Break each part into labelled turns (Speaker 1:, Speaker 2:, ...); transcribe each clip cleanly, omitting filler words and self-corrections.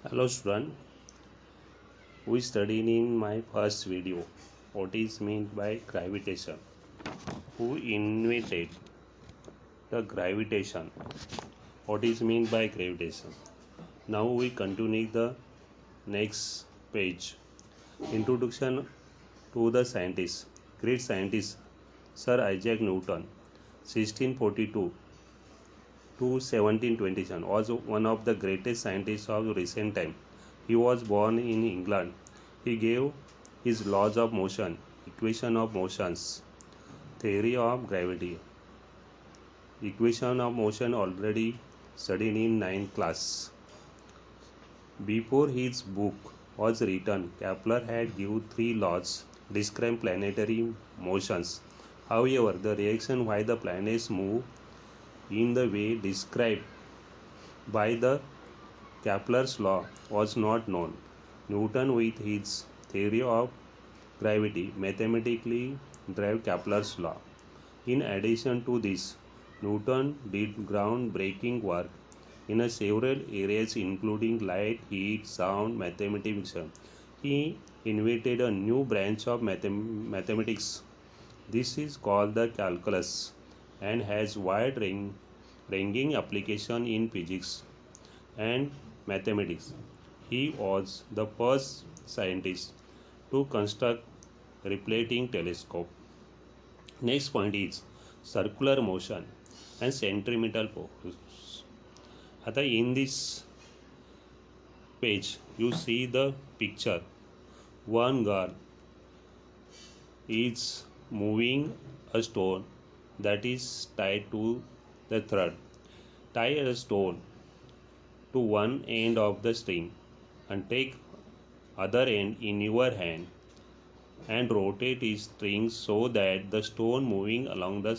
Speaker 1: Hello student, we studied in my first video what is meant by gravitation. Who invented the gravitation? What is meant by gravitation? Now we continue the next page. Introduction to the scientist. Great scientist Sir Isaac Newton, 1642 to 1727, was one of the greatest scientists of recent time. He was born in England. He gave his laws of motion, equation of motions, theory of gravity, equation of motion already studied in ninth class. Before his book was written, Kepler had given three laws describe planetary motions. However, the reaction why the planets move in the way described by the Kepler's law was not known. Newton, with his theory of gravity, mathematically derived Kepler's law. In addition to this, Newton did groundbreaking work in several areas including light, heat, sound, mathematics. He invented a new branch of mathematics. This is called the calculus and has wide-ranging application in physics and mathematics. He was the first scientist to construct reflecting telescope. Next point is circular motion and centripetal force. आता in this page you see the picture. One girl is moving a stone that is tied to the thread. Tie a stone to one end of the string and take other end in your hand and rotate its string so that the stone moving along the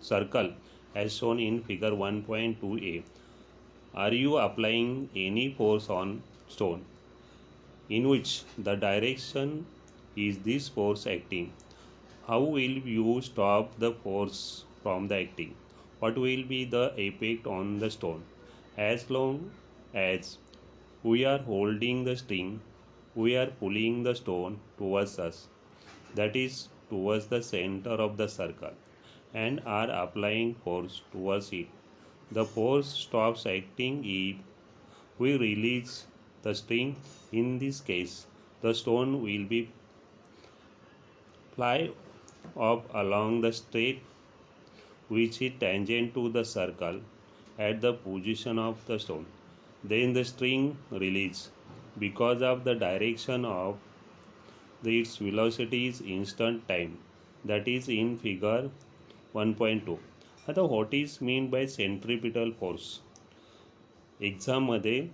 Speaker 1: circle as shown in figure 1.2a. Are you applying any force on stone? In which the direction is this force acting? How will you stop the force from the acting? What will be the effect on the stone? As long as we are holding the string, we are pulling the stone towards us, that is towards the center of the circle, and are applying force towards it. The force stops acting if we release the string. In this case, the stone will be fly off along the straight which is tangent to the circle at the position of the stone. Then the string release because of the direction of its velocity is instant time, that is in figure 1.2. आता what is mean by centripetal force? एक्झाममध्ये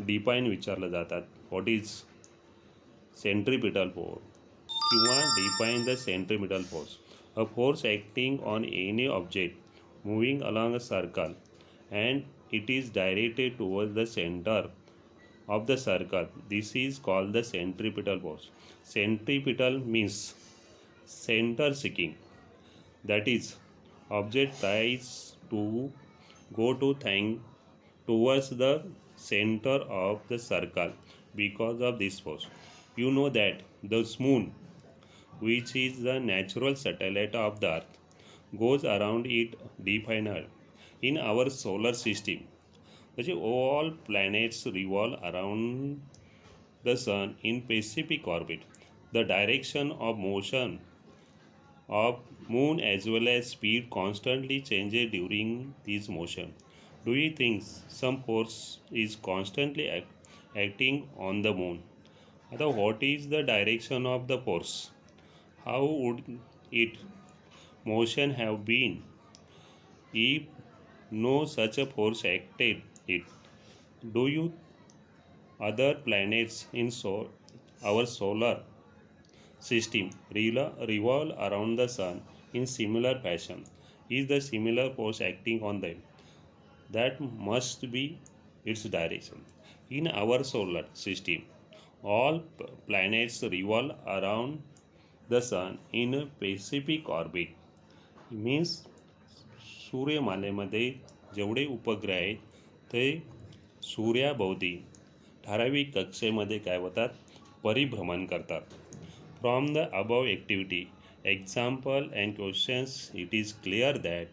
Speaker 1: define विचारलं जातात. What is centripetal force किंवा define the centripetal force. A force acting on any object moving along a circle and it is directed towards the center of the circle. This is called the centripetal force. Centripetal means center seeking. That is, object tries to go to towards the center of the circle because of this force. You know that the moon, which is the natural satellite of the earth, goes around it defined in our solar system. All planets revolve around the sun in specific orbit. The direction of motion of moon as well as speed constantly changes during this motion. Do you think some force is constantly acting on the moon? What is the direction of the force? How would its motion have been if no such a force acted it? Do you other planets in our solar system revolve around the sun in similar fashion? Is the similar force acting on them? That must be its direction. In our solar system, all planets revolve around the sun in a specific orbit. Means सूर्यमालेमध्ये जेवढे उपग्रह आहेत ते सूर्याभोवती ठराविक कक्षेमध्ये काय होतात, परिभ्रमण करतात. From the above activity, example and questions, it is clear that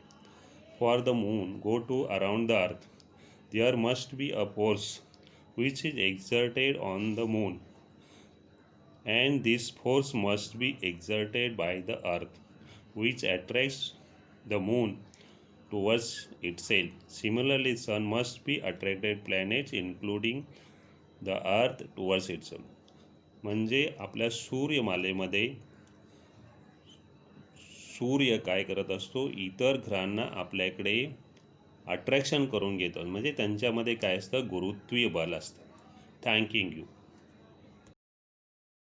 Speaker 1: for the moon go to around the earth, there must be a force which is exerted on the moon, and this force must be exerted by the earth, which attracts the moon towards itself. Similarly, sun must be attracted planets including the earth towards itself. म्हणजे आपल्या सूर्यमालेमध्ये सूर्य काय करत असतो, इतर ग्रहांना आपल्याकडे attraction करून घेतो, म्हणजे त्यांच्यामध्ये काय असतं, गुरुत्वीय बल असतं. Thank you.